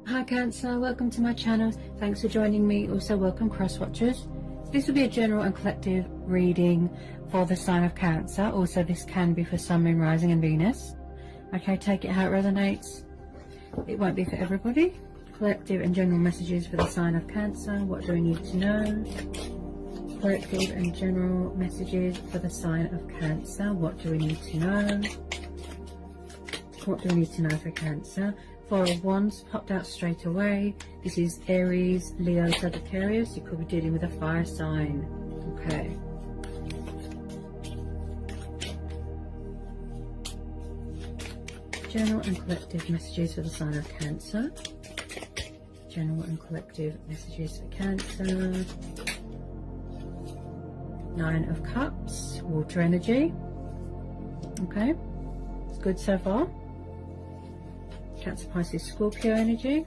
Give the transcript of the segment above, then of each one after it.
Hi Cancer, welcome to my channel. Thanks for joining me. Also welcome cross watchers. This will be a general and collective reading for the sign of Cancer. Also this can be for Sun, Moon, Rising and Venus. Okay, take it how it resonates. It won't be for everybody. Collective and general messages for the sign of Cancer. What do we need to know? Collective and general messages for the sign of Cancer. What do we need to know? What do we need to know for Cancer? Four of Wands popped out straight away. This is Aries, Leo, Sagittarius. You could be dealing with a fire sign. Okay. General and collective messages for the sign of Cancer. General and collective messages for Cancer. Nine of Cups, water energy. Okay, it's good so far. Cancer, Pisces, Scorpio energy.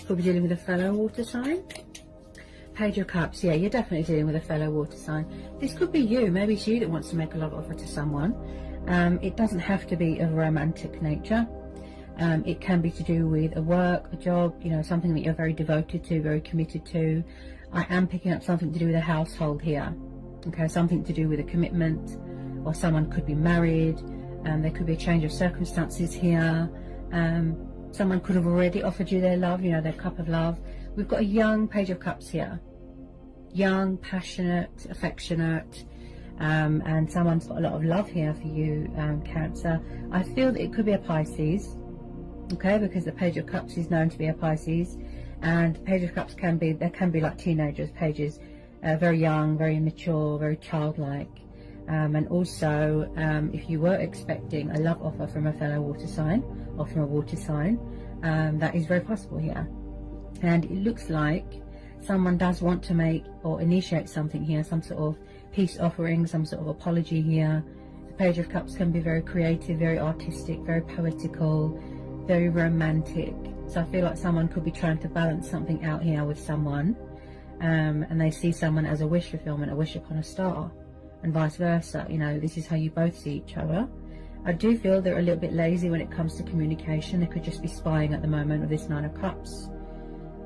Could be dealing with a fellow water sign. Page of Cups, yeah, you're definitely dealing with a fellow water sign. This could be you. Maybe it's you that wants to make a love offer to someone. It doesn't have to be of a romantic nature. It can be to do with a work, a job, you know, something that you're very devoted to, very committed to. I am picking up something to do with a household here. Okay, something to do with a commitment, or someone could be married. There could be a change of circumstances here. Someone could have already offered you their love, you know, their cup of love. We've got a young Page of Cups here. Young, passionate, affectionate, and someone's got a lot of love here for you, Cancer. I feel that it could be a Pisces, okay, because the Page of Cups is known to be a Pisces, and Page of Cups can be, there can be like teenagers, pages, very young, very immature, very childlike. And also, if you were expecting a love offer from a fellow water sign or from a water sign, that is very possible here. And it looks like someone does want to make or initiate something here, some sort of peace offering, some sort of apology here. The Page of Cups can be very creative, very artistic, very poetical, very romantic. So I feel like someone could be trying to balance something out here with someone, and they see someone as a wish fulfillment, a wish upon a star. And vice versa, you know, this is how you both see each other. I do feel they're a little bit lazy when it comes to communication. They could just be spying at the moment with this Nine of Cups.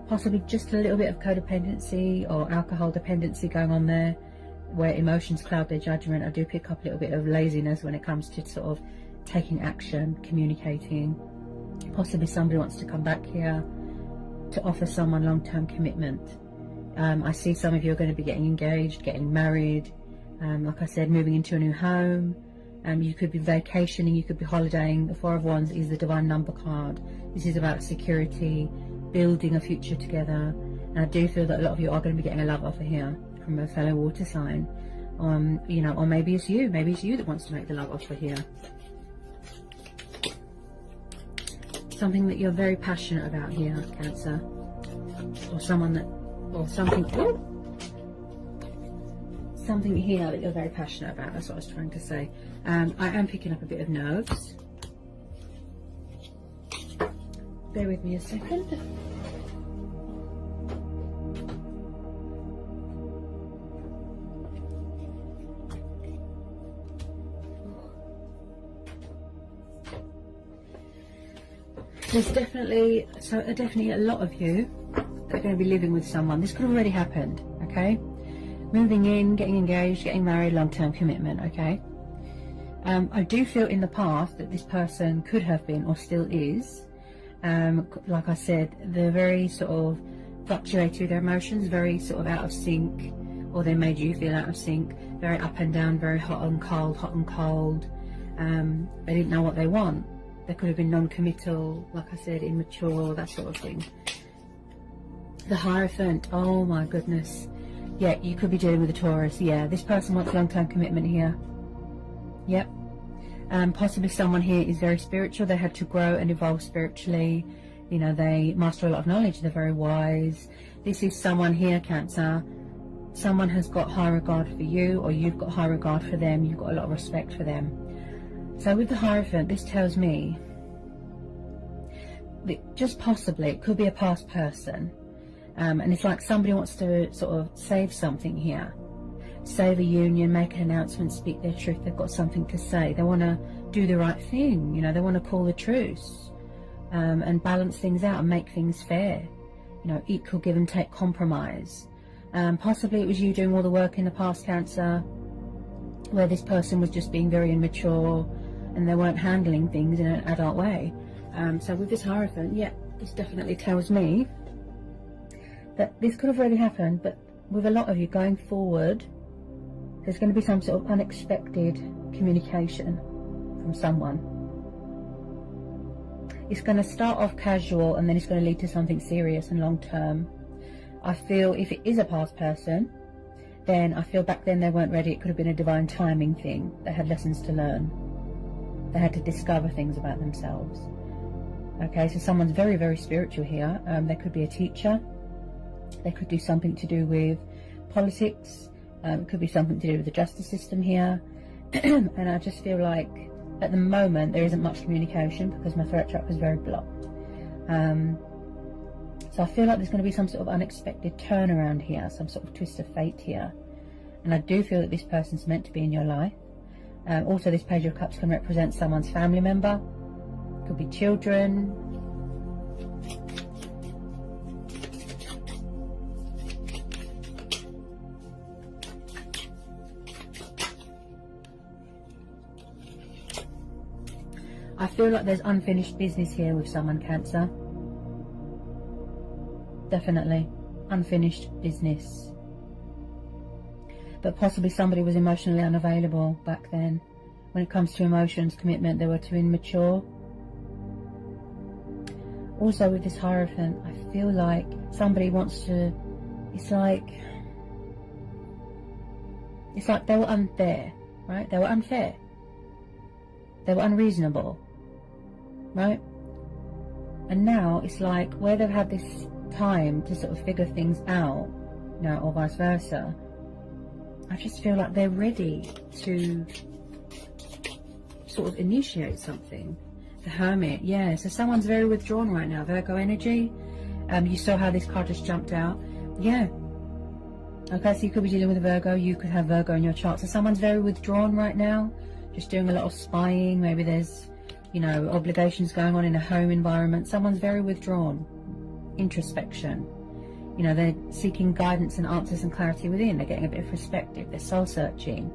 Possibly just a little bit of codependency or alcohol dependency going on there, where emotions cloud their judgment. I do pick up a little bit of laziness when it comes to sort of taking action, communicating. Possibly somebody wants to come back here to offer someone long-term commitment. I see some of you are going to be getting engaged, getting married. Like I said, moving into a new home. You could be vacationing, you could be holidaying. The Four of Wands is the divine number card. This is about security, building a future together. And I do feel that a lot of you are going to be getting a love offer here from a fellow water sign. You know, or maybe it's you. Maybe it's you that wants to make the love offer here. Something that you're very passionate about here, Cancer. Or someone that, or something. Ooh, something here that you're very passionate about. That's what I was trying to say. I am picking up a bit of nerves. Bear with me a second. There's definitely a lot of you that are going to be living with someone. This could have already happened, okay? Moving in, getting engaged, getting married, long-term commitment, okay? I do feel in the past that this person could have been or still is, like I said, they're very sort of fluctuated with their emotions, very sort of out of sync, or they made you feel out of sync, very up and down, very hot and cold, hot and cold. They didn't know what they want. They could have been non-committal, like I said, immature, that sort of thing. The Hierophant, oh my goodness. Yeah, you could be dealing with a Taurus. Yeah, this person wants long-term commitment here. Yep. Possibly someone here is very spiritual. They had to grow and evolve spiritually. You know, they master a lot of knowledge. They're very wise. This is someone here, Cancer. Someone has got high regard for you, or you've got high regard for them. You've got a lot of respect for them. So with the Hierophant, this tells me that just possibly it could be a past person. And it's like somebody wants to sort of save something here. Save a union, make an announcement, speak their truth. They've got something to say. They want to do the right thing. You know, they want to call the truce. and balance things out and make things fair. You know, equal give and take, compromise. Possibly it was you doing all the work in the past, Cancer, where this person was just being very immature and they weren't handling things in an adult way. So with this Hierophant, yeah, this definitely tells me that this could have already happened, but with a lot of you going forward, there's going to be some sort of unexpected communication from someone. It's going to start off casual and then it's going to lead to something serious and long term. I feel if it is a past person, then I feel back then they weren't ready. It could have been a divine timing thing. They had lessons to learn. They had to discover things about themselves. Okay, so someone's very, very spiritual here. They could be a teacher. They could do something to do with politics. It could be something to do with the justice system here. And I just feel like at the moment there isn't much communication because my throat chakra is very blocked. So I feel like there's going to be some sort of unexpected turnaround here, some sort of twist of fate here. And I do feel that this person's meant to be in your life. Also, this Page of Cups can represent someone's family member. Could be children. I feel like there's unfinished business here with someone, Cancer. Definitely. Unfinished business. But possibly somebody was emotionally unavailable back then. When it comes to emotions, commitment, they were too immature. Also with this Hierophant, I feel like somebody wants to... It's like they were unfair, right? They were unfair. They were unreasonable. Right? And now it's like where they've had this time to sort of figure things out, you know, or vice versa, I just feel like they're ready to sort of initiate something. The Hermit, yeah, so someone's very withdrawn right now. Virgo energy. You saw how this card just jumped out. Yeah. Okay, so you could be dealing with a Virgo. You could have Virgo in your chart. So someone's very withdrawn right now, just doing a lot of spying. Maybe there's, you know, obligations going on in a home environment. Someone's very withdrawn. Introspection. You know, they're seeking guidance and answers and clarity within. They're getting a bit of perspective. They're soul searching.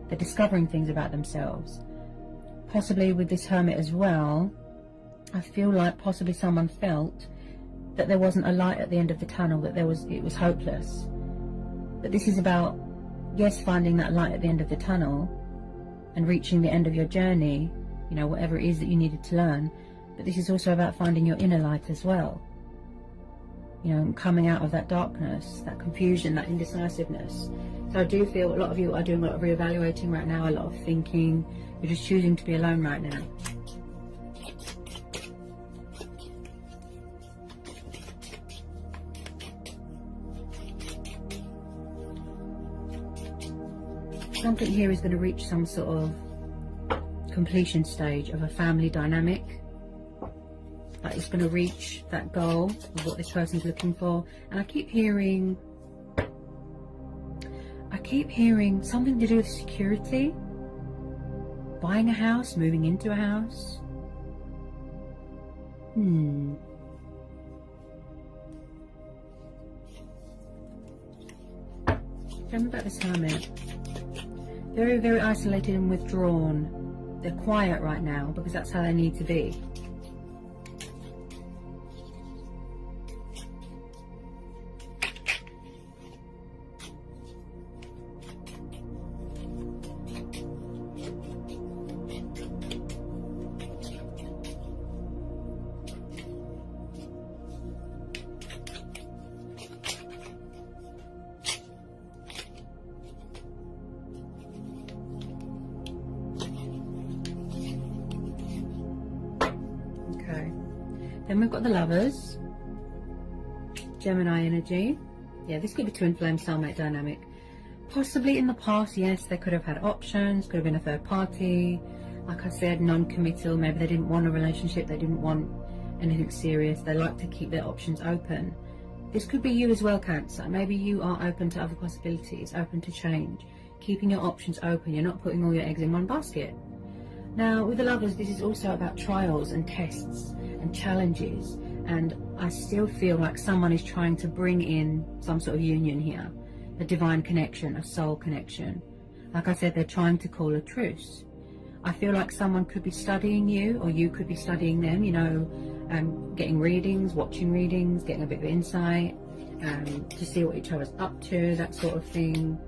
They're discovering things about themselves. Possibly with this Hermit as well, I feel like possibly someone felt that there wasn't a light at the end of the tunnel, that it was hopeless. But this is about, yes, finding that light at the end of the tunnel and reaching the end of your journey, you know, whatever it is that you needed to learn. But this is also about finding your inner light as well. You know, and coming out of that darkness, that confusion, that indecisiveness. So I do feel a lot of you are doing a lot of reevaluating right now, a lot of thinking. You're just choosing to be alone right now. Something here is going to reach some sort of completion stage of a family dynamic. Like it's going to reach that goal of what this person's looking for. And I keep hearing something to do with security. Buying a house, moving into a house. Tell me about this Hermit. Very, very isolated and withdrawn. They're quiet right now because that's how they need to be. Then we've got the Lovers, Gemini energy. Yeah, this could be twin flame soulmate dynamic. Possibly in the past, yes, they could have had options, could have been a third party. Like I said, non-committal. Maybe they didn't want a relationship, they didn't want anything serious. They like to keep their options open. This could be you as well, Cancer. Maybe you are open to other possibilities, open to change, keeping your options open. You're not putting all your eggs in one basket. Now, with the Lovers, this is also about trials and tests and challenges, and I still feel like someone is trying to bring in some sort of union here, a divine connection, a soul connection. Like I said, they're trying to call a truce. I feel like someone could be studying you, or you could be studying them, you know, getting readings, watching readings, getting a bit of insight, to see what each other's up to, that sort of thing.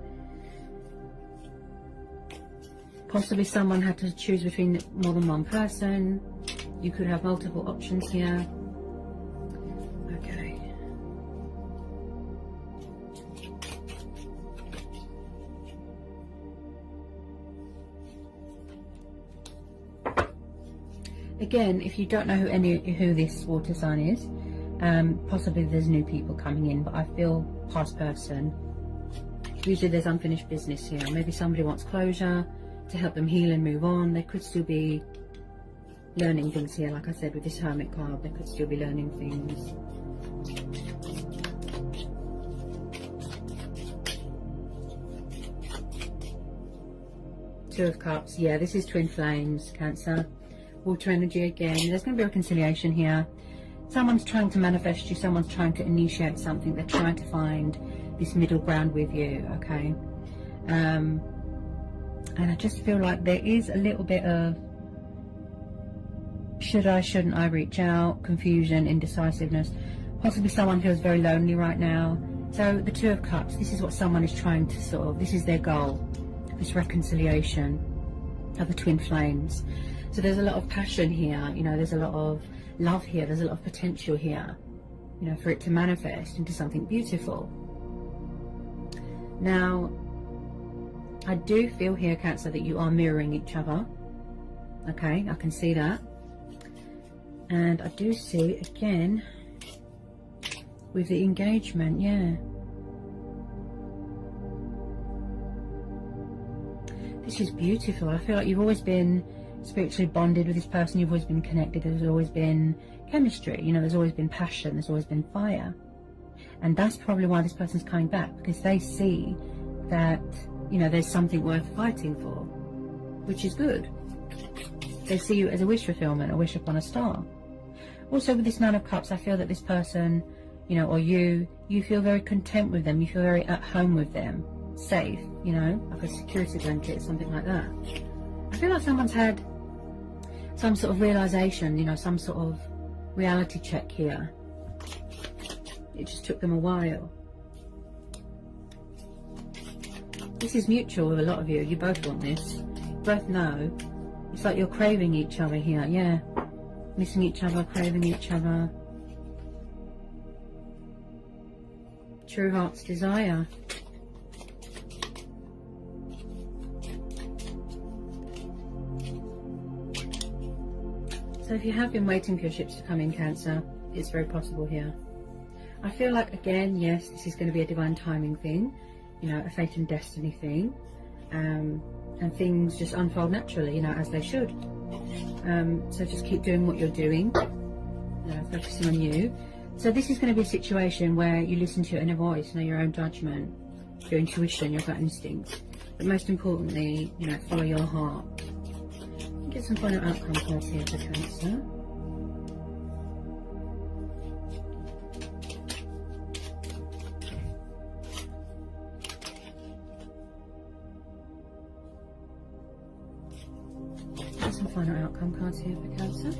Possibly someone had to choose between more than one person. You could have multiple options here. Okay. Again, if you don't know who this water sign is, possibly there's new people coming in, but I feel past person. Usually there's unfinished business here. Maybe somebody wants closure to help them heal and move on. They could still be learning things here. Like I said, with this Hermit card, they could still be learning things. Two of Cups. Yeah, this is twin flames, Cancer. Water energy again. There's going to be reconciliation here. Someone's trying to manifest you. Someone's trying to initiate something. They're trying to find this middle ground with you, okay? And I just feel like there is a little bit of should I, shouldn't I reach out, confusion, indecisiveness. Possibly someone feels very lonely right now. So the Two of Cups, this is what someone is trying to sort of, this is their goal, this reconciliation of the twin flames. So there's a lot of passion here, you know, there's a lot of love here, there's a lot of potential here, you know, for it to manifest into something beautiful. Now, I do feel here, Cancer, that you are mirroring each other. Okay, I can see that. And I do see, again, with the engagement, yeah. This is beautiful. I feel like you've always been spiritually bonded with this person. You've always been connected. There's always been chemistry. You know, there's always been passion. There's always been fire. And that's probably why this person's coming back, because they see that, you know, there's something worth fighting for, which is good. They see you as a wish fulfillment, a wish upon a star. Also, with this Nine of Cups, I feel that this person, you know, or you feel very content with them. You feel very at home with them, safe, you know, like a security blanket, something like that. I feel like someone's had some sort of realization, you know, some sort of reality check here. It just took them a while. This is mutual with a lot of you. You both want this. You both know. It's like you're craving each other here. Yeah. Missing each other, craving each other. True heart's desire. So if you have been waiting for your ships to come in, Cancer, it's very possible here. I feel like, again, yes, this is going to be a divine timing thing, you know, a fate and destiny thing, and things just unfold naturally, you know, as they should. So just keep doing what you're doing, you know, focusing on you. So this is going to be a situation where you listen to your inner voice, you know, your own judgment, your intuition, your gut instincts, but most importantly, you know, follow your heart. Get some final outcome cards here for Cancer. Get some final outcome cards here for Cancer.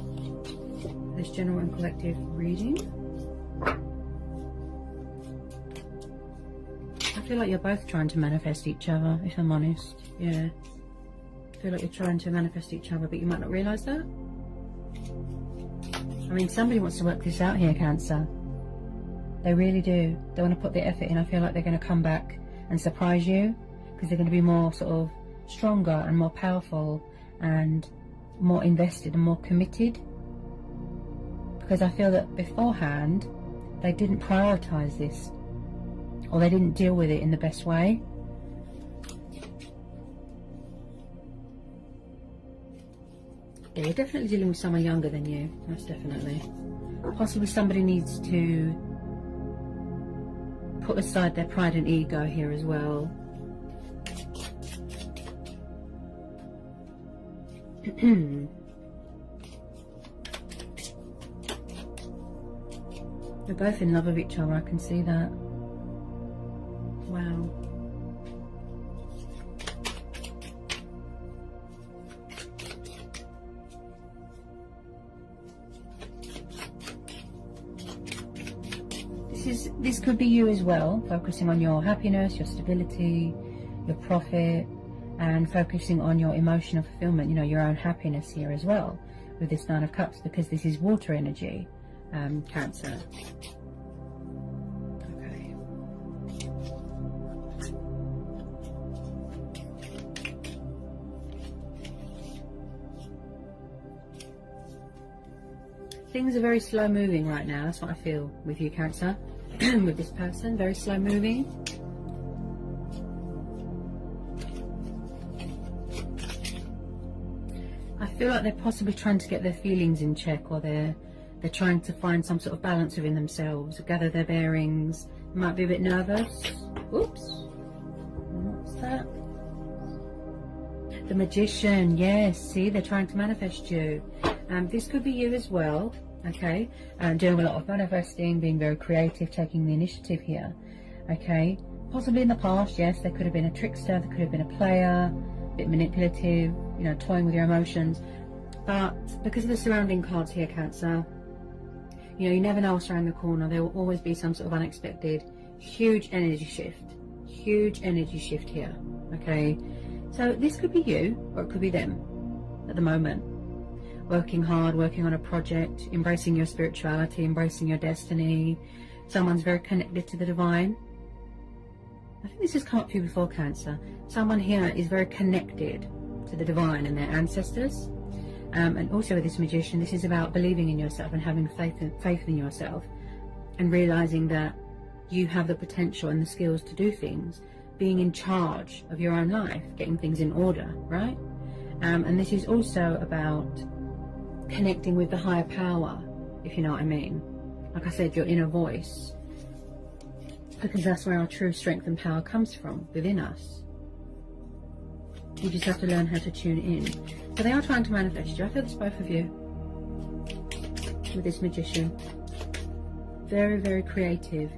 This general and collective reading. I feel like you're both trying to manifest each other, if I'm honest. Yeah. I feel like you're trying to manifest each other, but you might not realise that. I mean, somebody wants to work this out here, Cancer. They really do. They want to put their effort in. I feel like they're going to come back and surprise you, because they're going to be more sort of stronger and more powerful and more invested and more committed. Because I feel that beforehand, they didn't prioritise this, or they didn't deal with it in the best way. Yeah, you're definitely dealing with someone younger than you, most definitely. Possibly somebody needs to put aside their pride and ego here as well. They're both in love with each other, I can see that. Wow. This could be you as well, focusing on your happiness, your stability, your profit, and focusing on your emotional fulfillment, you know, your own happiness here as well with this Nine of Cups, because this is water energy, Cancer. Okay. Things are very slow moving right now. That's what I feel with you, Cancer. With this person, very slow moving. I feel like they're possibly trying to get their feelings in check, or they're trying to find some sort of balance within themselves, gather their bearings. Might be a bit nervous. Oops. What's that? The Magician. Yes, see, they're trying to manifest you. This could be you as well. Okay, doing a lot of manifesting, being very creative, taking the initiative here. Okay, possibly in the past, yes, there could have been a trickster, there could have been a player, a bit manipulative, you know, toying with your emotions. But because of the surrounding cards here, Cancer, you know, you never know what's around the corner. There will always be some sort of unexpected, huge energy shift here. Okay, so this could be you, or it could be them at the moment. Working hard, working on a project, embracing your spirituality, embracing your destiny. Someone's very connected to the divine. I think this has come up for you before, Cancer. Someone here is very connected to the divine and their ancestors. And also with this Magician, this is about believing in yourself and having faith in yourself, and realizing that you have the potential and the skills to do things, being in charge of your own life, getting things in order, right? And this is also about connecting with the higher power, if you know what I mean. Like I said, your inner voice, because that's where our true strength and power comes from, within us. You just have to learn how to tune in. So they are trying to manifest you. I feel it's both of you with this Magician. Very, very creative,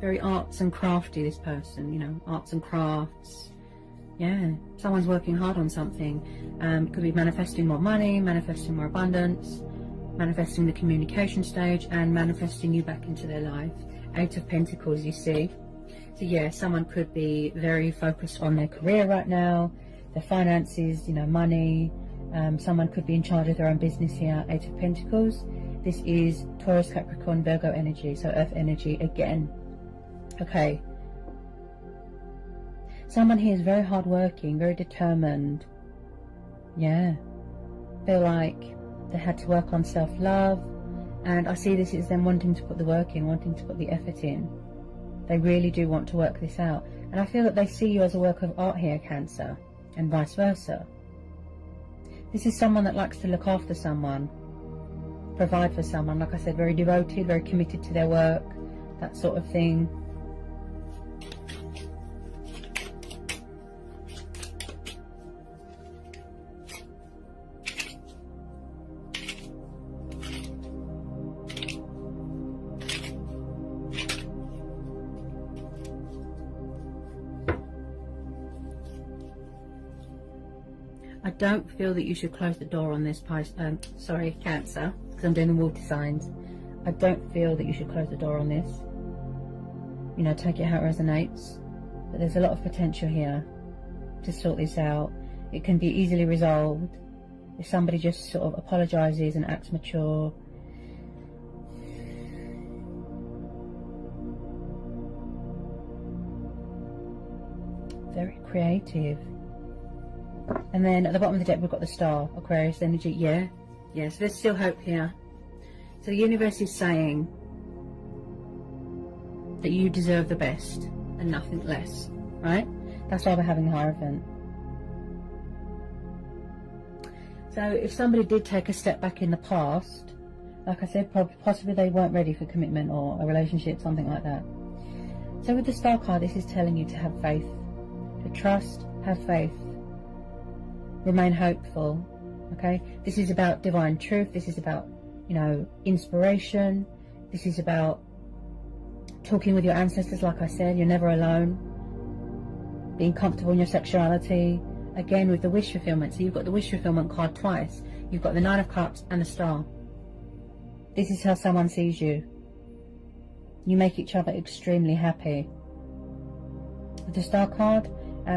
very arts and crafty, this person, you know, arts and crafts. Yeah, someone's working hard on something. Could be manifesting more money, manifesting more abundance, manifesting the communication stage, and manifesting you back into their life. Eight of Pentacles, you see. So yeah, someone could be very focused on their career right now, their finances, you know, money. Someone could be in charge of their own business here. Eight of Pentacles. This is Taurus, Capricorn, Virgo energy, so earth energy again. Okay. Someone here is very hardworking, very determined. Yeah. Feel like they had to work on self-love. And I see this as them wanting to put the work in, wanting to put the effort in. They really do want to work this out. And I feel that they see you as a work of art here, Cancer, and vice versa. This is someone that likes to look after someone, provide for someone. Like I said, very devoted, very committed to their work, that sort of thing. I don't feel that you should close the door on this, Cancer, because I'm doing the water signs. I don't feel that you should close the door on this. You know, take it how it resonates. But there's a lot of potential here to sort this out. It can be easily resolved if somebody just sort of apologises and acts mature. Very creative. And then at the bottom of the deck we've got the Star, Aquarius energy. Yeah, so there's still hope here. So the universe is saying that you deserve the best and nothing less, right? That's why we're having the Hierophant. So if somebody did take a step back in the past, like I said, possibly they weren't ready for commitment or a relationship, something like that. So with the Star card, this is telling you to have faith, to trust, have faith. Remain hopeful. Okay, this is about divine truth. This is about, you know, inspiration. This is about talking with your ancestors. Like I said, you're never alone. Being comfortable in your sexuality. Again, with the wish fulfillment. So you've got the wish fulfillment card twice. You've got the Nine of Cups and the Star. This is how someone sees you. You make each other extremely happy. With the Star card,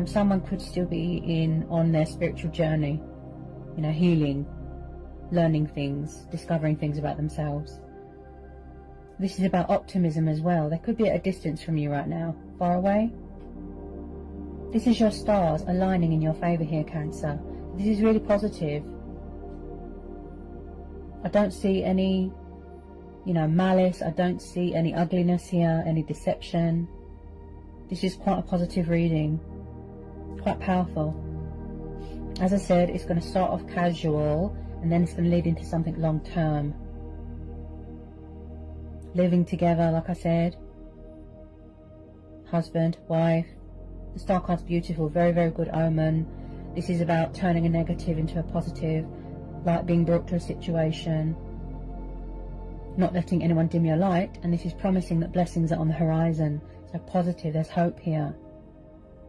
someone could still be on their spiritual journey. You know, healing, learning things, discovering things about themselves. This is about optimism as well. They could be at a distance from you right now, far away. This is your stars aligning in your favour here, Cancer. This is really positive. I don't see any, you know, malice. I don't see any ugliness here, any deception. This is quite a positive reading, quite powerful. As I said, it's going to start off casual and then it's going to lead into something long term. Living together, like I said. Husband, wife. The Star card's beautiful, very, very good omen. This is about turning a negative into a positive, light being brought to a situation, not letting anyone dim your light, and this is promising that blessings are on the horizon. So positive, there's hope here.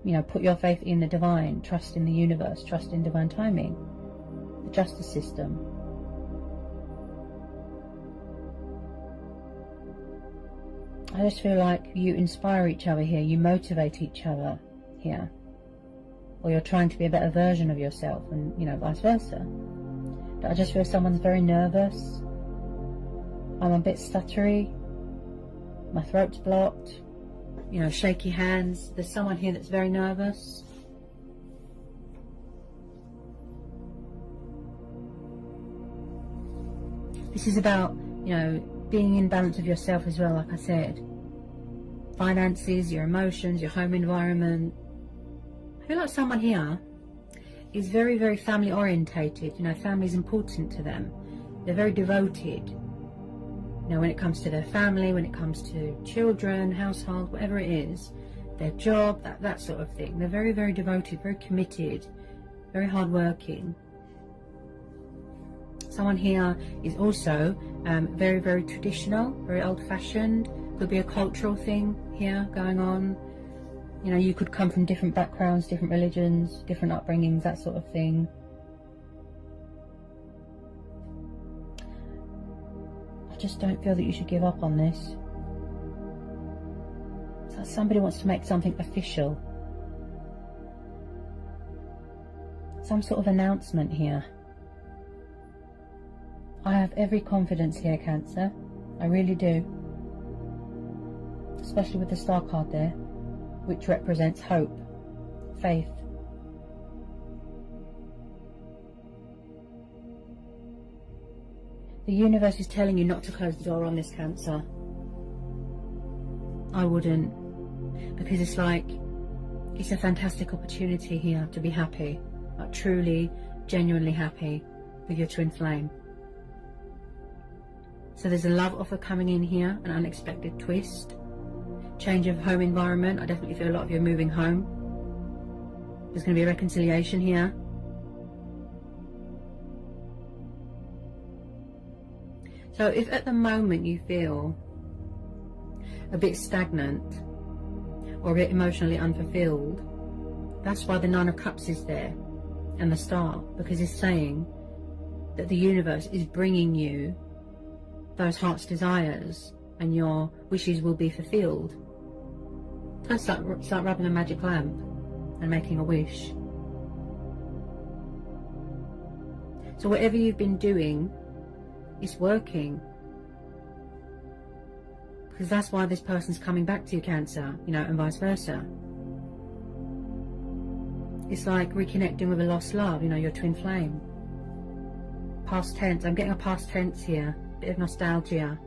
You know, put your faith in the divine, trust in the universe, trust in divine timing, the justice system. I just feel like you inspire each other here, you motivate each other here, or you're trying to be a better version of yourself, and, you know, vice versa. But I just feel someone's very nervous. I'm a bit stuttery, my throat's blocked, you know, shaky hands. There's someone here that's very nervous. This is about, you know, being in balance with yourself as well, like I said. Finances, your emotions, your home environment. I feel like someone here is very, very family orientated. You know, family is important to them. They're very devoted. You know, when it comes to their family, when it comes to children, household, whatever it is, their job, that sort of thing. They're very, very devoted, very committed, very hardworking. Someone here is also very, very traditional, very old-fashioned. Could be a cultural thing here going on. You know, you could come from different backgrounds, different religions, different upbringings, that sort of thing. I just don't feel that you should give up on this. It's like somebody wants to make something official. Some sort of announcement here. I have every confidence here, Cancer. I really do. Especially with the Star card there, which represents hope, faith. The universe is telling you not to close the door on this, Cancer. I wouldn't, because it's like, it's a fantastic opportunity here to be happy, like truly, genuinely happy with your twin flame. So there's a love offer coming in here, an unexpected twist. Change of home environment. I definitely feel a lot of you are moving home. There's going to be a reconciliation here. So if at the moment you feel a bit stagnant or a bit emotionally unfulfilled, that's why the Nine of Cups is there and the Star, because it's saying that the universe is bringing you those heart's desires and your wishes will be fulfilled. It's like rubbing a magic lamp and making a wish. So whatever you've been doing, it's working. Because that's why this person's coming back to you, Cancer, you know, and vice versa. It's like reconnecting with a lost love, you know, your twin flame. Past tense. I'm getting a past tense here. Bit of nostalgia.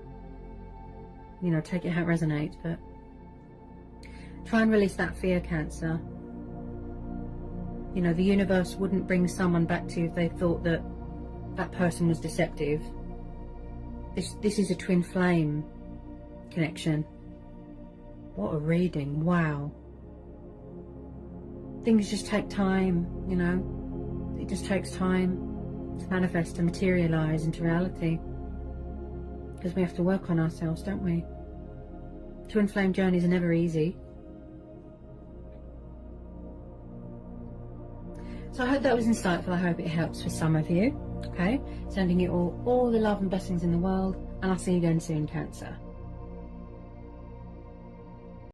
You know, take it how it resonates, but try and release that fear, Cancer. You know, the universe wouldn't bring someone back to you if they thought that that person was deceptive. This is a twin flame connection. What a reading, wow. Things just take time, you know. it just takes time to manifest, to materialise into reality. Because we have to work on ourselves, don't we? Twin flame journeys are never easy. So I hope that was insightful. I hope it helps for some of you. Okay, sending you all the love and blessings in the world, and I'll see you again soon, Cancer.